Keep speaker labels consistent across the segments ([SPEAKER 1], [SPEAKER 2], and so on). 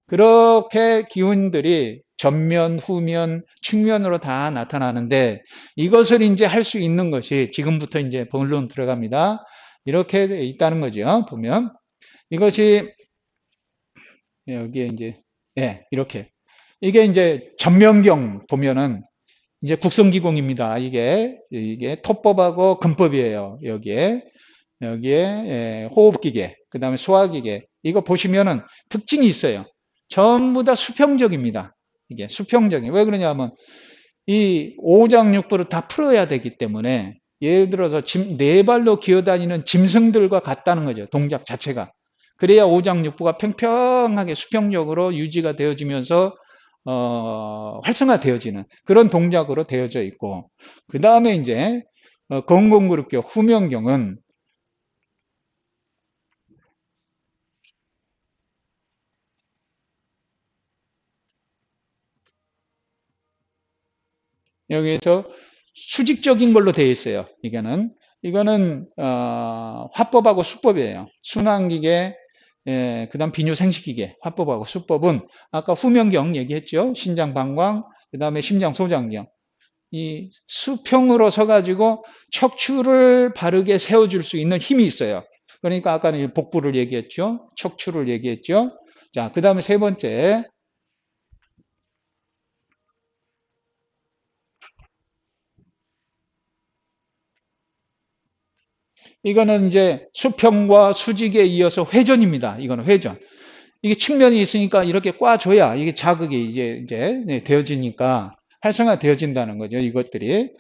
[SPEAKER 1] 그렇게 기운들이 전면, 후면, 측면으로 다 나타나는데 이것을 이제 할 수 있는 것이 지금부터 이제 본론 들어갑니다. 이렇게 있다는 거죠. 보면 이것이 여기에 이제 예, 이렇게 이게 이제 전면경 보면은 이제 국성기공입니다. 이게 토법하고 근법이에요. 여기에 예, 호흡기계, 그 다음에 소화기계 이거 보시면은 특징이 있어요. 전부 다 수평적입니다. 이게 수평적이 왜 그러냐면 이 오장육부를 다 풀어야 되기 때문에 예를 들어서 네 발로 기어다니는 짐승들과 같다는 거죠. 동작 자체가. 그래야 오장육부가 평평하게 수평적으로 유지가 되어지면서 활성화되어지는 그런 동작으로 되어져 있고 그 다음에 이제 건공그룹경 후면경은 여기에서 수직적인 걸로 되어 있어요. 이거는 화법하고 수법이에요. 순환기계, 그다음 비뇨생식기계, 화법하고 수법은 아까 후면경 얘기했죠. 신장방광, 그다음에 심장소장경. 이 수평으로 서가지고 척추를 바르게 세워줄 수 있는 힘이 있어요. 그러니까 아까는 복부를 얘기했죠. 척추를 얘기했죠. 자, 그 다음에 세 번째. 이거는 이제 수평과 수직에 이어서 회전입니다. 이거는 회전. 이게 측면이 있으니까 이렇게 꽈줘야 이게 자극이 이제 네, 되어지니까 활성화되어진다는 거죠. 이것들이.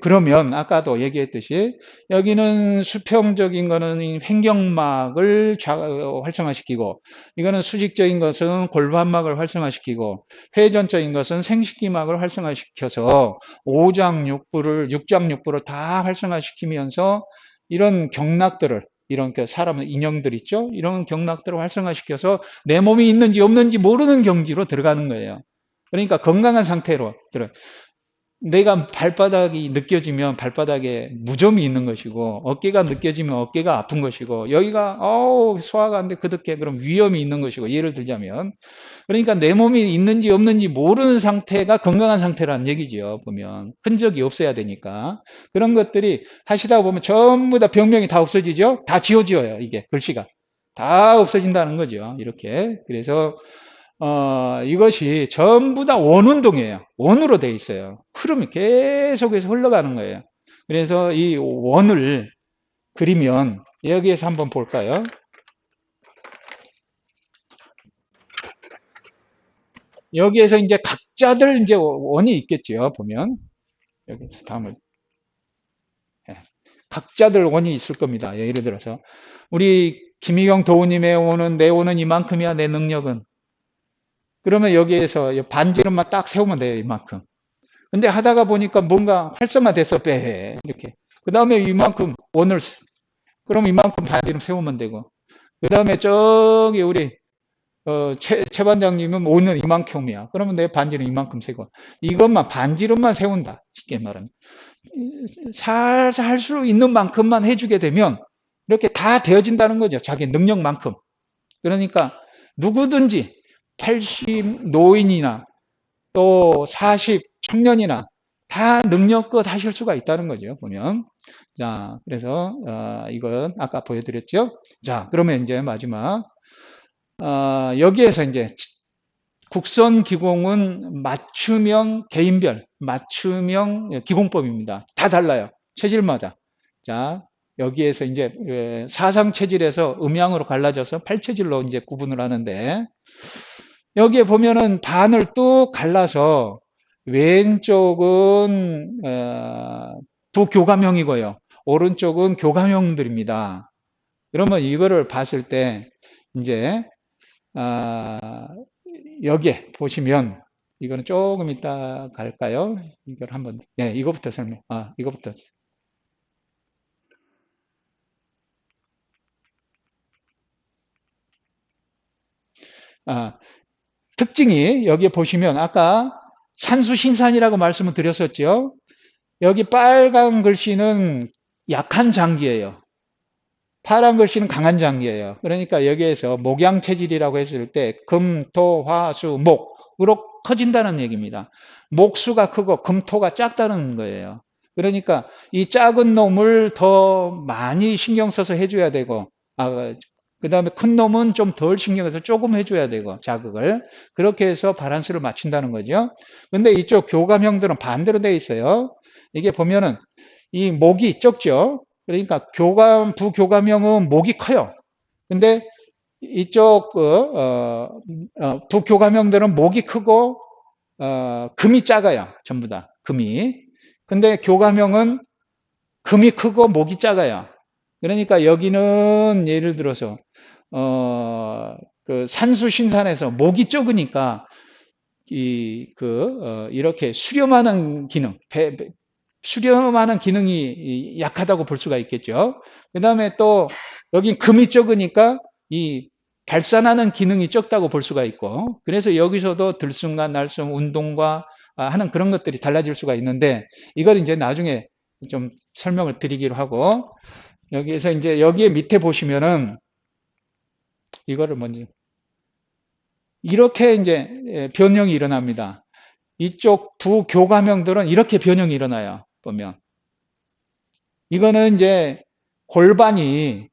[SPEAKER 1] 그러면 아까도 얘기했듯이 여기는 수평적인 거는 횡격막을 활성화시키고 이거는 수직적인 것은 골반막을 활성화시키고 회전적인 것은 생식기막을 활성화시켜서 오장육부를 육장육부를 다 활성화시키면서 이런 경락들을 이런 그 사람 인형들 있죠? 이런 경락들을 활성화시켜서 내 몸이 있는지 없는지 모르는 경지로 들어가는 거예요. 그러니까 건강한 상태로 들어. 내가 발바닥이 느껴지면 발바닥에 무좀이 있는 것이고 어깨가 느껴지면 어깨가 아픈 것이고 여기가 소화가 안 돼 그득해 그럼 위험이 있는 것이고 예를 들자면 그러니까 내 몸이 있는지 없는지 모르는 상태가 건강한 상태라는 얘기죠. 보면 흔적이 없어야 되니까 그런 것들이 하시다 보면 전부 다 병명이 다 없어지죠. 다 지워져요. 이게 글씨가 다 없어진다는 거죠. 이렇게 그래서 이것이 전부 다 원운동이에요. 원으로 돼 있어요. 흐름이 계속해서 흘러가는 거예요. 그래서 이 원을 그리면 여기에서 한번 볼까요? 여기에서 이제 각자들 이제 원이 있겠죠. 보면 여기 다음을 예. 각자들 원이 있을 겁니다. 예를 들어서 우리 김희경 도우님의 원은 내 원은 이만큼이야 내 능력은 그러면 여기에서 반지름만 딱 세우면 돼요. 이만큼. 근데 하다가 보니까 뭔가 활성화돼서 빼 이렇게 그 다음에 이만큼 원을 그럼 이만큼 반지름 세우면 되고 그 다음에 저기 우리 최 반장님은 오는 이만큼이야. 그러면 내 반지름 이만큼 세고 이것만 반지름만 세운다. 쉽게 말하면 살살 할 수 있는 만큼만 해주게 되면 이렇게 다 되어진다는 거죠. 자기 능력만큼. 그러니까 누구든지 80 노인이나 또 40 청년이나 다 능력껏 하실 수가 있다는 거죠. 보면 자 그래서 이건 아까 보여드렸죠. 자 그러면 이제 마지막 여기에서 이제 국선 기공은 맞춤형 개인별 맞춤형 기공법입니다. 다 달라요. 체질마다. 자, 여기에서 이제 사상 체질에서 음양으로 갈라져서 팔체질로 이제 구분을 하는데 여기에 보면은 반을 또 갈라서 왼쪽은 부교감형이고요. 오른쪽은 교감형들입니다. 그러면 이거를 봤을 때 이제 아, 여기에 보시면 이거는 조금 이따 갈까요? 이걸 한번 네, 이거부터 설명. 이거부터. 아, 특징이 여기에 보시면 아까 산수신산이라고 말씀을 드렸었죠. 여기 빨간 글씨는 약한 장기예요. 파란 글씨는 강한 장기예요. 그러니까 여기에서 목양체질이라고 했을 때 금, 토, 화, 수, 목으로 커진다는 얘기입니다. 목수가 크고 금토가 작다는 거예요. 그러니까 이 작은 놈을 더 많이 신경 써서 해줘야 되고, 그 다음에 큰 놈은 좀 덜 신경 써서 조금 해줘야 되고, 자극을. 그렇게 해서 바란스를 맞춘다는 거죠. 근데 이쪽 교감형들은 반대로 되어 있어요. 이게 보면은 이 목이 적죠. 그러니까 부교감형은 목이 커요. 근데 이쪽 부교감형들은 목이 크고 금이 작아요. 전부 다 금이. 근데 교감형은 금이 크고 목이 작아요. 그러니까 여기는 예를 들어서 그 산수신산에서 목이 적으니까 이렇게 수렴하는 기능, 수렴하는 기능이 약하다고 볼 수가 있겠죠. 그 다음에 또 여기 금이 적으니까 이 발산하는 기능이 적다고 볼 수가 있고, 그래서 여기서도 들숨과 날숨, 운동과 하는 그런 것들이 달라질 수가 있는데, 이걸 이제 나중에 좀 설명을 드리기로 하고, 여기에서 이제 여기에 밑에 보시면은 이거를 먼저 이렇게 이제 변형이 일어납니다. 이쪽 부교감형들은 이렇게 변형이 일어나요. 보면 이거는 이제 골반이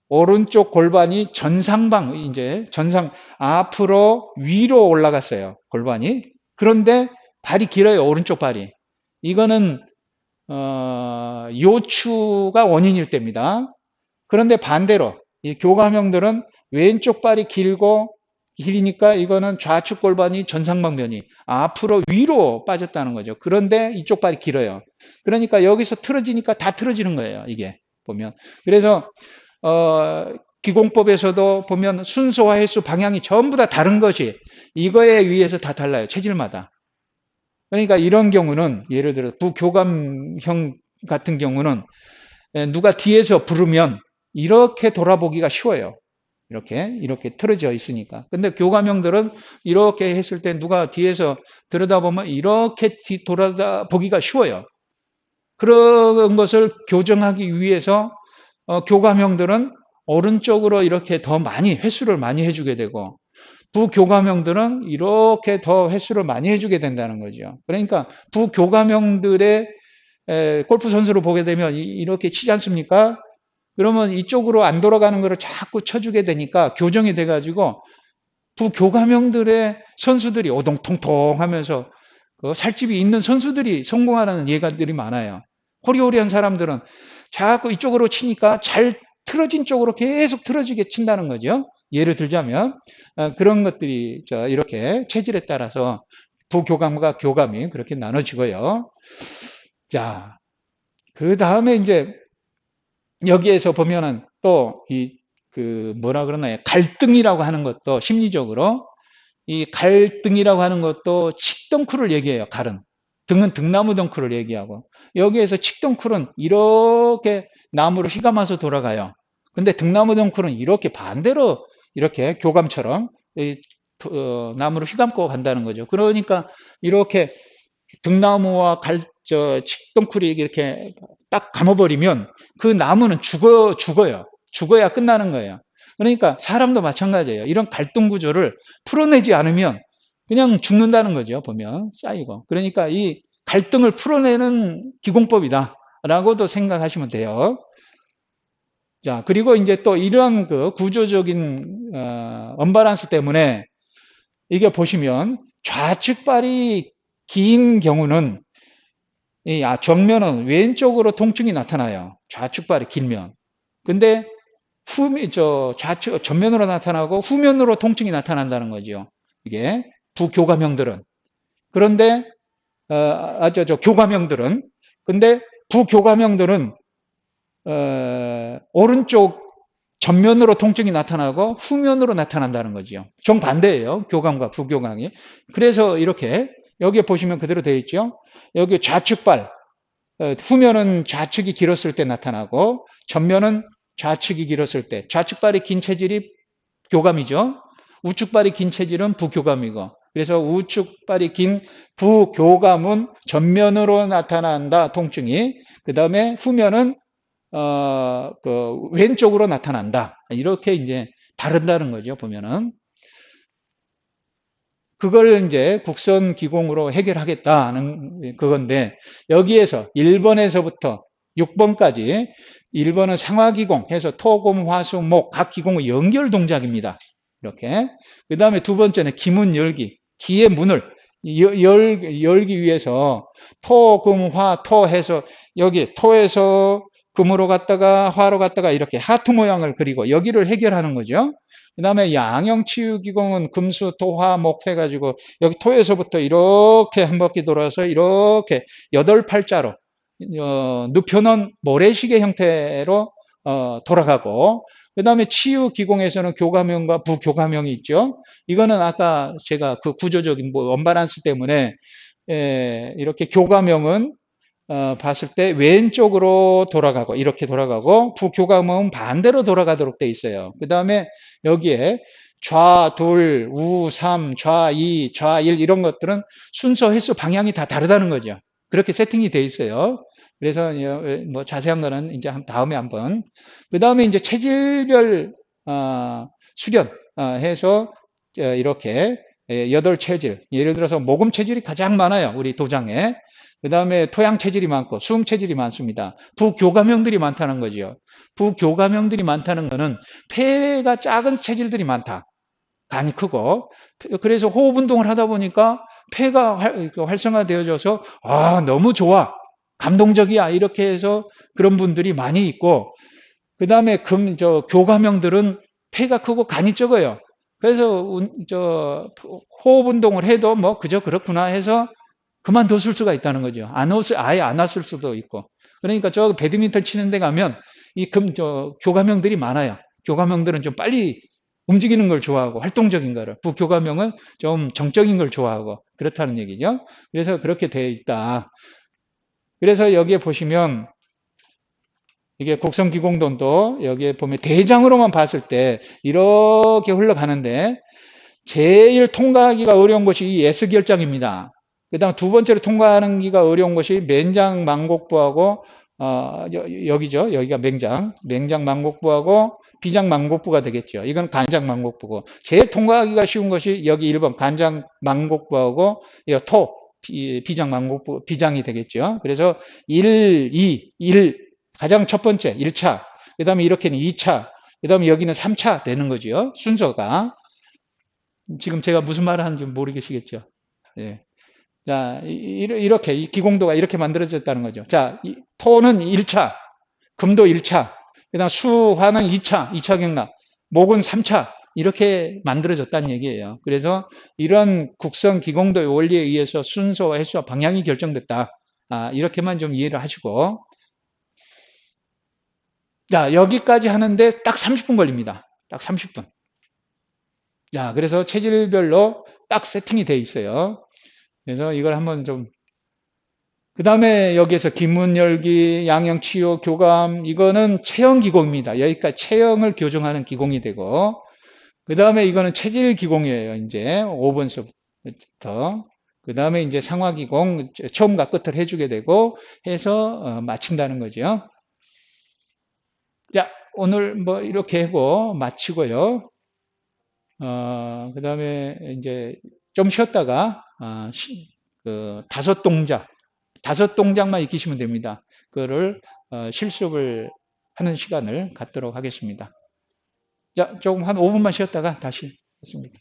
[SPEAKER 1] 오른쪽 골반이 전상방 이제 전상 앞으로 위로 올라갔어요. 골반이. 그런데 발이 길어요. 오른쪽 발이. 이거는 요추가 원인일 때입니다. 그런데 반대로 이 교감형들은 왼쪽 발이 길이니까 이거는 좌측 골반이 전상방면이 앞으로 위로 빠졌다는 거죠. 그런데 이쪽 발이 길어요. 그러니까 여기서 틀어지니까 다 틀어지는 거예요. 이게 보면. 그래서 기공법에서도 보면 순서와 횟수, 방향이 전부 다 다른 것이 이거에 의해서 다 달라요. 체질마다. 그러니까 이런 경우는 예를 들어 부교감형 같은 경우는 누가 뒤에서 부르면 이렇게 돌아보기가 쉬워요. 이렇게 틀어져 있으니까. 근데 교감형들은 이렇게 했을 때 누가 뒤에서 들여다보면 이렇게 돌아보기가 쉬워요. 그런 것을 교정하기 위해서 교감형들은 오른쪽으로 이렇게 더 많이 횟수를 많이 해주게 되고, 부교감형들은 이렇게 더 횟수를 많이 해주게 된다는 거죠. 그러니까 부교감형들의 골프 선수를 보게 되면 이렇게 치지 않습니까? 그러면 이쪽으로 안 돌아가는 것을 자꾸 쳐주게 되니까 교정이 돼가지고 부교감형들의 선수들이 오동통통 하면서 살집이 있는 선수들이 성공하는 예가들이 많아요. 호리호리한 사람들은 자꾸 이쪽으로 치니까 잘 틀어진 쪽으로 계속 틀어지게 친다는 거죠. 예를 들자면 그런 것들이 이렇게 체질에 따라서 부교감과 교감이 그렇게 나눠지고요. 자, 그 다음에 이제 여기에서 보면은 또 뭐라 그러나요? 갈등이라고 하는 것도 심리적으로 이 갈등이라고 하는 것도 칡덩쿨을 얘기해요. 갈은. 등은 등나무 덩쿨을 얘기하고 여기에서 칡덩쿨은 이렇게 나무로 휘감아서 돌아가요. 근데 등나무 덩쿨은 이렇게 반대로 이렇게 교감처럼 나무로 휘감고 간다는 거죠. 그러니까 이렇게 등나무와 칡덩쿨이 이렇게 딱 감아버리면 그 나무는 죽어요. 죽어야 끝나는 거예요. 그러니까 사람도 마찬가지예요. 이런 갈등 구조를 풀어내지 않으면 그냥 죽는다는 거죠. 보면 쌓이고. 그러니까 이 갈등을 풀어내는 기공법이다. 라고도 생각하시면 돼요. 자, 그리고 이제 또 이러한 그 구조적인 언밸런스 때문에 이게 보시면 좌측발이 긴 경우는 정면은 왼쪽으로 통증이 나타나요. 좌측발이 길면. 근데 좌측 전면으로 나타나고 후면으로 통증이 나타난다는 거죠. 이게 부교감형들은. 그런데 교감형들은 근데 부교감형들은 오른쪽 전면으로 통증이 나타나고 후면으로 나타난다는 거죠. 정반대예요. 교감과 부교감이. 그래서 이렇게 여기에 보시면 그대로 되어 있죠. 여기 좌측발 후면은 좌측이 길었을 때 나타나고 전면은 좌측이 길었을 때 좌측발이 긴 체질이 교감이죠. 우측발이 긴 체질은 부교감이고 그래서 우측발이 긴 부교감은 전면으로 나타난다 통증이 그 다음에 후면은 그 왼쪽으로 나타난다. 이렇게 이제 다른다는 거죠, 보면은. 그걸 이제 국선 기공으로 해결하겠다는 그건데, 여기에서 1번에서부터 6번까지 1번은 상하기공 해서 토, 금, 화, 수, 목 각 기공의 연결 동작입니다. 이렇게. 그 다음에 두 번째는 기문 열기. 기의 문을 열기 위해서 토, 금, 화, 토 해서 여기 토에서 금으로 갔다가 화로 갔다가 이렇게 하트 모양을 그리고 여기를 해결하는 거죠. 그 다음에 양형치유기공은 금수, 토, 화, 목 해가지고 여기 토에서부터 이렇게 한 바퀴 돌아서 이렇게 8팔자로 눕혀놓은 모래시계 형태로 돌아가고, 그 다음에 치유기공에서는 교감형과 부교감형이 있죠. 이거는 아까 제가 그 구조적인 뭐 언밸런스 때문에 이렇게 교감형은 봤을 때 왼쪽으로 돌아가고 이렇게 돌아가고, 부교감은 반대로 돌아가도록 돼 있어요. 그 다음에 여기에 좌둘, 우삼, 좌이, 좌일 이런 것들은 순서, 횟수, 방향이 다 다르다는 거죠. 그렇게 세팅이 돼 있어요. 그래서 뭐 자세한 거는 이제 다음에 한번. 그 다음에 이제 체질별 수련 해서 이렇게 8체질, 예를 들어서 모금 체질이 가장 많아요, 우리 도장에. 그 다음에 토양 체질이 많고 수음 체질이 많습니다. 부교감형들이 많다는 거죠. 부교감형들이 많다는 것은 폐가 작은 체질들이 많다. 간이 크고. 그래서 호흡 운동을 하다 보니까 폐가 활성화되어져서 너무 좋아, 감동적이야, 이렇게 해서 그런 분들이 많이 있고, 그 다음에 교감형들은 폐가 크고 간이 적어요. 그래서 호흡 운동을 해도 뭐 그저 그렇구나 해서 그만뒀을 수가 있다는 거죠. 아예 안 왔을 수도 있고. 그러니까 저 배드민턴 치는 데 가면 교감형들이 많아요. 교감형들은 좀 빨리 움직이는 걸 좋아하고 활동적인 거를, 부교감형은 좀 정적인 걸 좋아하고 그렇다는 얘기죠. 그래서 그렇게 되어 있다. 그래서 여기에 보시면 이게 곡선기공돈도 여기에 보면 대장으로만 봤을 때 이렇게 흘러가는데, 제일 통과하기가 어려운 것이 이 S결장입니다. 그 다음 두 번째로 통과하기가 어려운 것이 맨장 망곡부하고 여기죠. 여기가 맹장 망곡부하고 비장 망곡부가 되겠죠. 이건 간장 망곡부고, 제일 통과하기가 쉬운 것이 여기 1번 간장 망곡부하고 토 비장 망곡부 비장이 되겠죠. 그래서 1, 2, 1 가장 첫 번째 1차, 그 다음에 이렇게는 2차, 그 다음에 여기는 3차 되는 거죠. 순서가. 지금 제가 무슨 말을 하는지 모르겠시겠죠. 예. 자, 이렇게, 이 기공도가 이렇게 만들어졌다는 거죠. 자, 토는 1차, 금도 1차, 그 다음 수화는 2차 경락, 목은 3차, 이렇게 만들어졌다는 얘기예요. 그래서 이런 국성 기공도의 원리에 의해서 순서와 횟수와 방향이 결정됐다. 이렇게만 좀 이해를 하시고. 자, 여기까지 하는데 딱 30분 걸립니다. 딱 30분. 자, 그래서 체질별로 딱 세팅이 돼 있어요. 그래서 이걸 한번 좀, 그 다음에 여기에서 기문 열기, 양형 치유, 교감, 이거는 체형 기공입니다. 여기까지 체형을 교정하는 기공이 되고, 그 다음에 이거는 체질 기공이에요. 이제 5번서부터. 그 다음에 이제 상하 기공, 처음과 끝을 해주게 되고, 해서 마친다는 거죠. 자, 오늘 뭐 이렇게 하고 마치고요. 그 다음에 이제 좀 쉬었다가, 그 다섯 동작만 익히시면 됩니다. 그거를 실습을 하는 시간을 갖도록 하겠습니다. 자, 조금 한 5분만 쉬었다가 다시 하겠습니다.